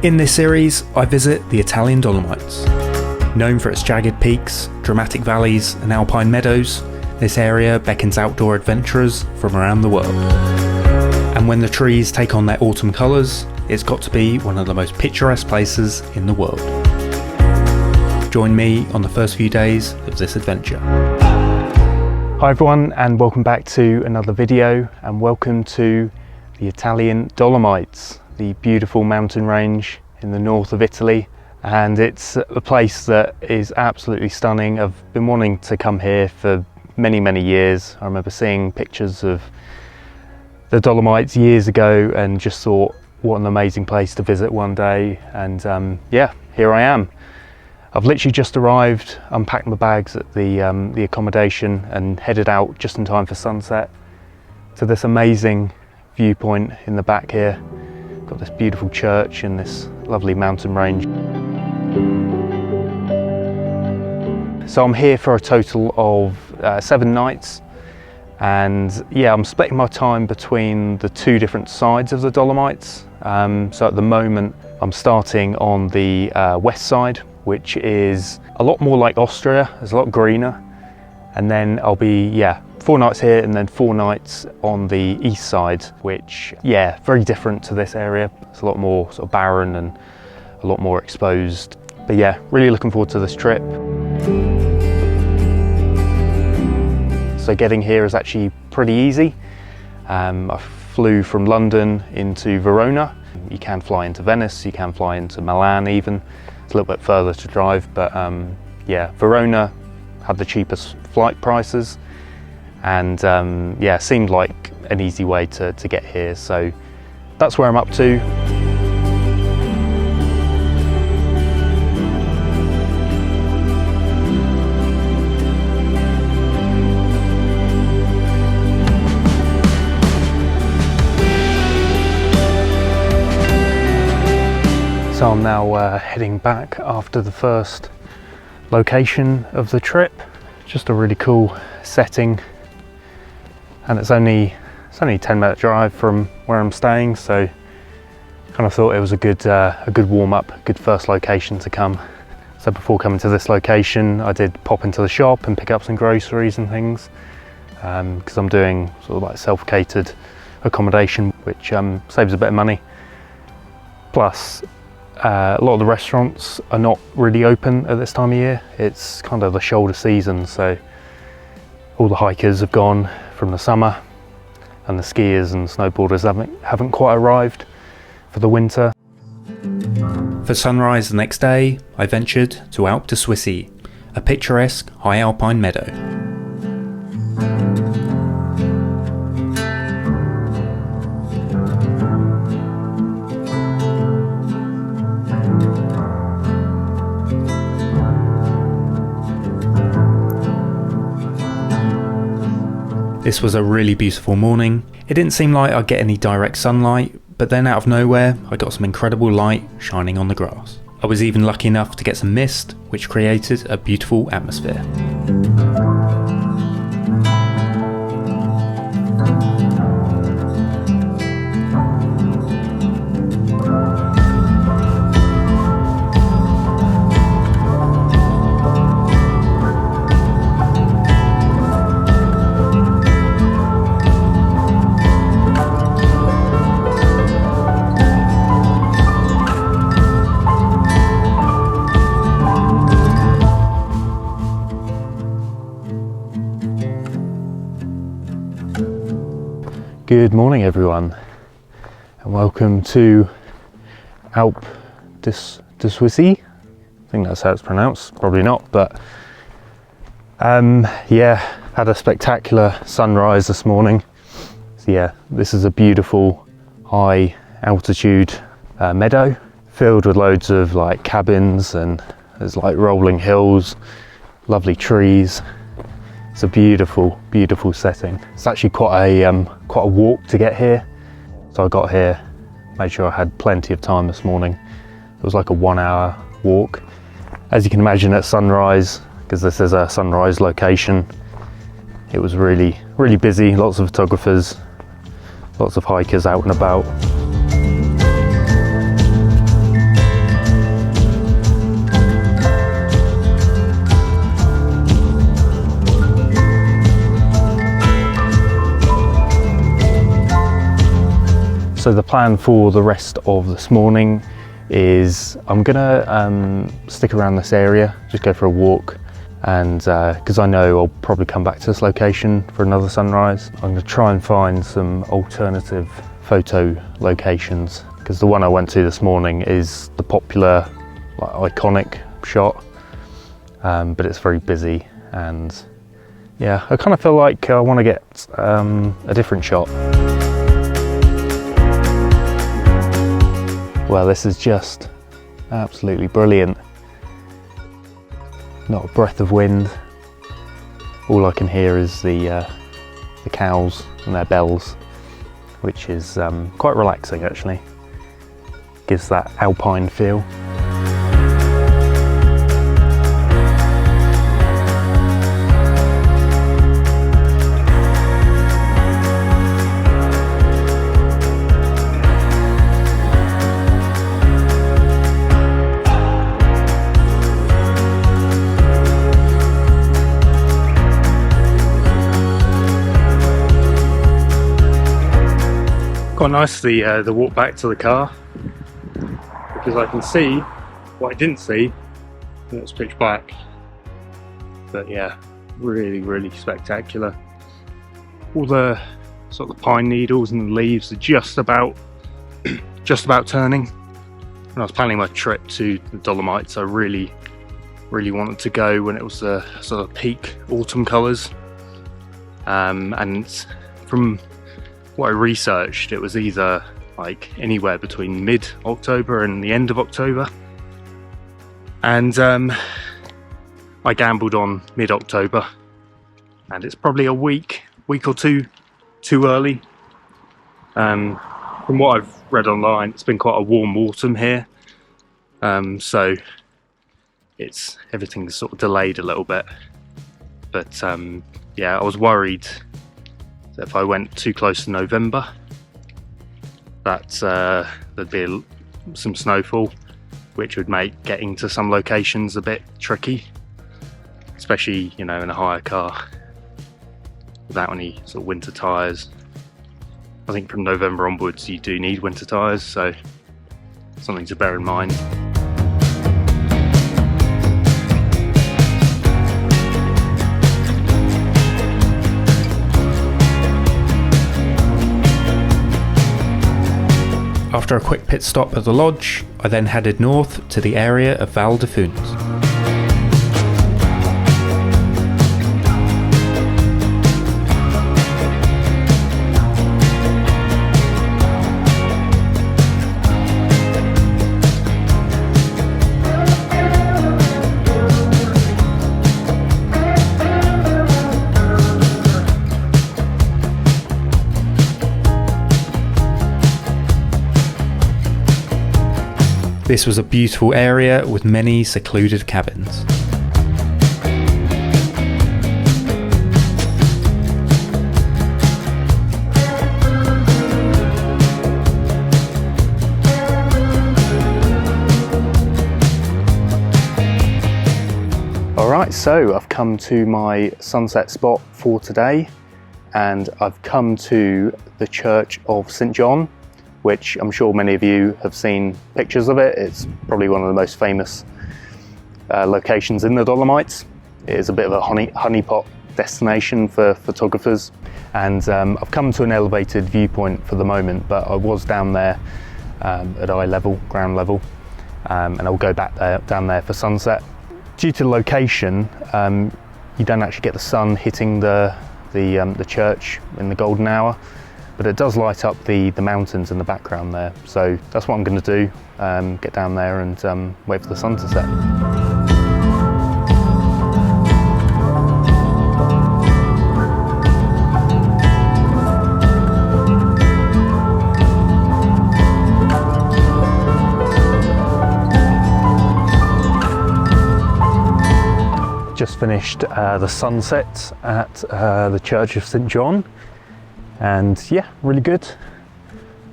In this series, I visit the Italian Dolomites. Known for its jagged peaks, dramatic valleys and alpine meadows, this area beckons outdoor adventurers from around the world. And when the trees take on their autumn colours, it's got to be one of the most picturesque places in the world. Join me on the first few days of this adventure. Hi everyone, and welcome back to another video, and welcome to the Italian Dolomites, the beautiful mountain range in the north of Italy. And it's a place that is absolutely stunning. I've been wanting to come here for many years. I remember seeing pictures of the Dolomites years ago and just thought, what an amazing place to visit one day. And yeah, here I am. I've literally just arrived, unpacked my bags at the accommodation and headed out just in time for sunset to this amazing viewpoint in the back here. Got this beautiful church and this lovely mountain range. So I'm here for a total of 7 nights, and yeah, I'm splitting my time between the 2 different sides of the Dolomites. So at the moment I'm starting on the west side, which is a lot more like Austria. It's a lot greener, and then I'll be 4 nights here and then 4 nights on the east side, which very different to this area. It's a lot more sort of barren and a lot more exposed, but yeah, really looking forward to this trip. So getting here is actually pretty easy. I flew from London into Verona. You can fly into Venice, you can fly into Milan even. It's a little bit further to drive, but Verona had the cheapest flight prices, and seemed like an easy way to get here. So that's where I'm up to. So I'm now heading back after the first location of the trip. Just a really cool setting, and it's only a 10-minute drive from where I'm staying, so kind of thought it was a good warm-up, good first location to come. So before coming to this location, I did pop into the shop and pick up some groceries and things, because I'm doing sort of like self-catered accommodation, which saves a bit of money. Plus, a lot of the restaurants are not really open at this time of year. It's kind of the shoulder season, so all the hikers have gone from the summer, and the skiers and snowboarders haven't quite arrived for the winter. For sunrise the next day, I ventured to Alp Di Siusi, a picturesque high alpine meadow. This was a really beautiful morning. It didn't seem like I'd get any direct sunlight, but then out of nowhere I got some incredible light shining on the grass. I was even lucky enough to get some mist, which created a beautiful atmosphere. Good morning everyone, and welcome to Alp Di Siusi. I think that's how it's pronounced, probably not, but had a spectacular sunrise this morning. So this is a beautiful high altitude meadow filled with loads of like cabins, and there's like rolling hills, lovely trees. It's a beautiful setting. It's actually quite a walk to get here. So I got here, made sure I had plenty of time this morning. It was like a 1-hour walk. As you can imagine, at sunrise, because this is a sunrise location, it was really busy. Lots of photographers, lots of hikers out and about. So the plan for the rest of this morning is I'm gonna stick around this area, just go for a walk, and because I know I'll probably come back to this location for another sunrise, I'm gonna try and find some alternative photo locations, because the one I went to this morning is the popular, like, iconic shot, but it's very busy, and yeah, I kind of feel like I want to get a different shot. Well, this is just absolutely brilliant. Not a breath of wind. All I can hear is the cows and their bells, which is quite relaxing actually. Gives that alpine feel. Quite nice the walk back to the car, because I can see what I didn't see when it's pitch black. But yeah, really spectacular. All the sort of the pine needles and the leaves are just about turning. When I was planning my trip to the Dolomites, I really wanted to go when it was the sort of peak autumn colours, and from what I researched, it was either like anywhere between mid-October and the end of October, and I gambled on mid-October, and it's probably a week or two too early. From what I've read online, it's been quite a warm autumn here, so everything's sort of delayed a little bit, but yeah, I was worried that if I went too close to November, that there'd be some snowfall, which would make getting to some locations a bit tricky, especially, you know, in a hire car without any sort of winter tyres. I think from November onwards you do need winter tyres, so something to bear in mind. After a quick pit stop at the lodge, I then headed north to the area of Val Di Funes. This was a beautiful area with many secluded cabins. Alright, so I've come to my sunset spot for today, and I've come to the Church of St. John, which I'm sure many of you have seen pictures of it. It's probably one of the most famous locations in the Dolomites. It is a bit of a honeypot destination for photographers, and I've come to an elevated viewpoint for the moment, but I was down there at eye level, ground level, and I'll go back down there for sunset. Due to the location, you don't actually get the sun hitting the church in the golden hour, but it does light up the mountains in the background there. So that's what I'm going to do, get down there and wait for the sun to set. Just finished the sunset at the Church of St. John, and yeah, really good.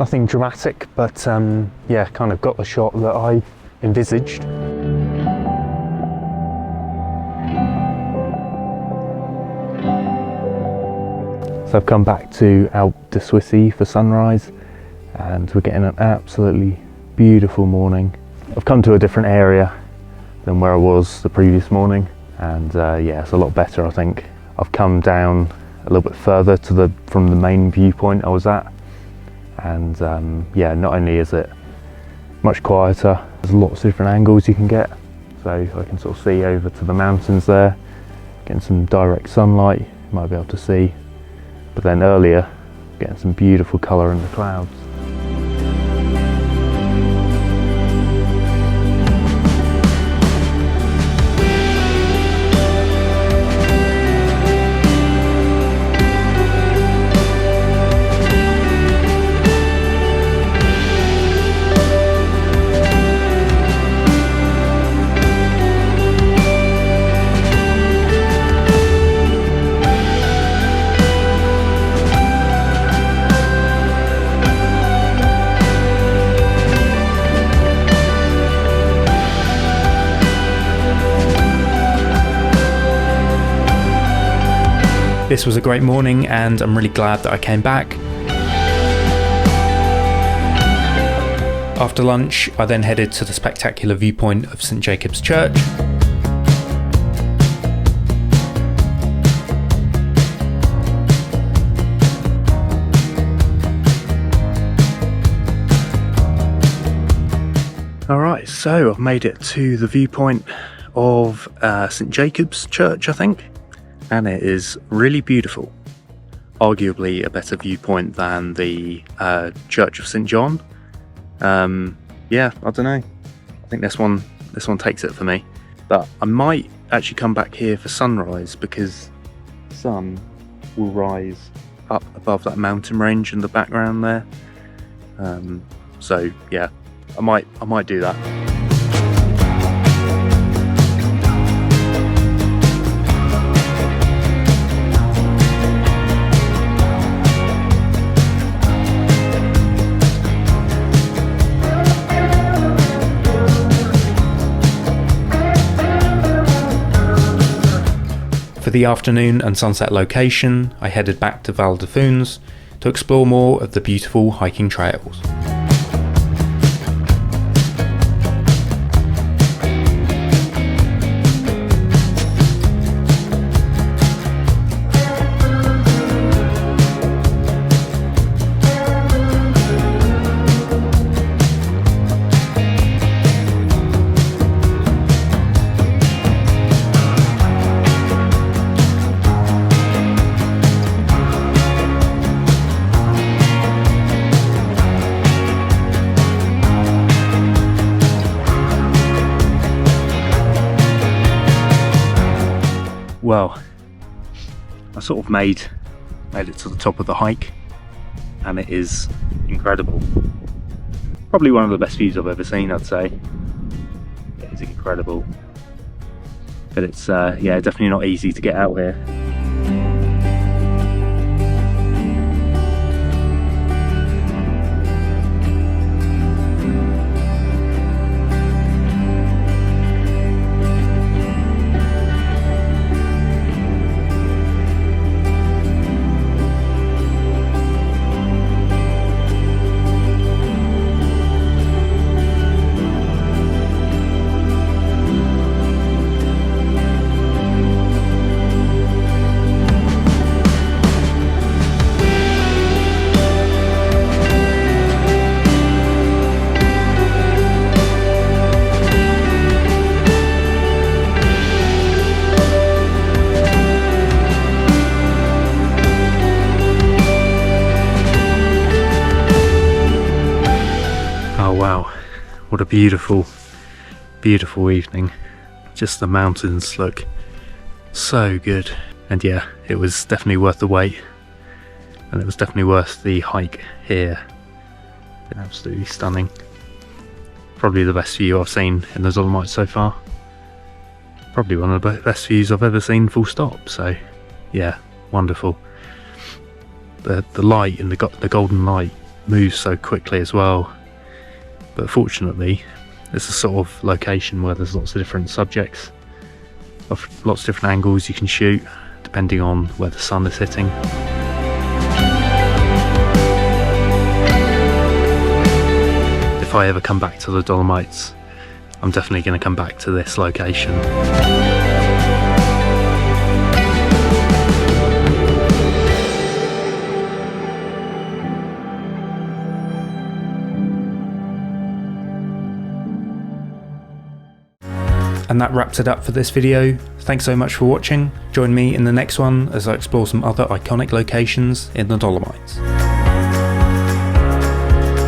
Nothing dramatic, but yeah, kind of got the shot that I envisaged. So I've come back to Alp Di Siusi for sunrise, and we're getting an absolutely beautiful morning. I've come to a different area than where I was the previous morning, and yeah, it's a lot better. I think I've come down a little bit further from the main viewpoint I was at, and yeah, not only is it much quieter, there's lots of different angles you can get, so I can sort of see over to the mountains there, getting some direct sunlight, you might be able to see, but then earlier getting some beautiful colour in the clouds. This was a great morning and I'm really glad that I came back. After lunch, I then headed to the spectacular viewpoint of St. Jakobs Church. Alright, so I've made it to the viewpoint of St. Jakobs Church, I think. And it is really beautiful. Arguably a better viewpoint than the Church of St.John. Yeah, I don't know. I think this one takes it for me. But I might actually come back here for sunrise, because the sun will rise up above that mountain range in the background there. So yeah, I might do that. For the afternoon and sunset location, I headed back to Val Di Funes to explore more of the beautiful hiking trails. Well, I sort of made it to the top of the hike, and it is incredible. Probably one of the best views I've ever seen, I'd say. It is incredible. But it's yeah, definitely not easy to get out here. Wow, what a beautiful evening. Just the mountains look so good, and yeah, it was definitely worth the wait, and it was definitely worth the hike here. Been absolutely stunning. Probably the best view I've seen in the Dolomites so far. Probably one of the best views I've ever seen, full stop. So yeah, wonderful. The light and the golden light moves so quickly as well. But fortunately, it's a sort of location where there's lots of different subjects, lots of different angles you can shoot, depending on where the sun is hitting. if I ever come back to the Dolomites, I'm definitely going to come back to this location. And that wraps it up for this video. Thanks so much for watching. Join me in the next one as I explore some other iconic locations in the Dolomites.